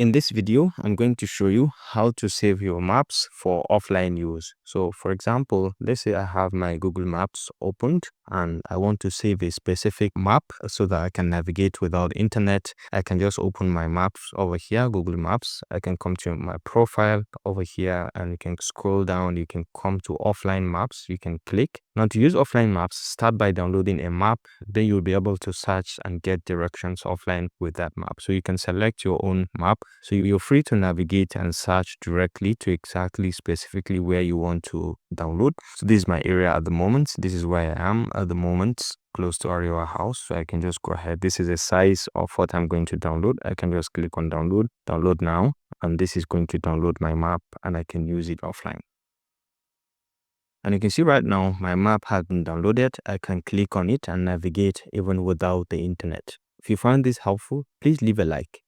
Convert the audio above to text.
In this video, I'm going to show you how to save your maps for offline use. So for example, let's say I have my Google Maps opened and I want to save a specific map so that I can navigate without internet. I can just open my maps over here, Google Maps. I can come to my profile over here and you can scroll down. You can come to offline maps. You can click. Now to use offline maps, start by downloading a map. Then you'll be able to search and get directions offline with that map. So you can select your own map. So you're free to navigate and search directly to exactly specifically where you want to download. So this is my area at the moment. This is where I am at the moment, close to our house. So I can just go ahead. This is the size of what I'm going to download. I can just click on download now, and this is going to download my map and I can use it offline. And you can see right now my map has been downloaded. I can click on it and navigate even without the internet. If you find this helpful, please leave a like.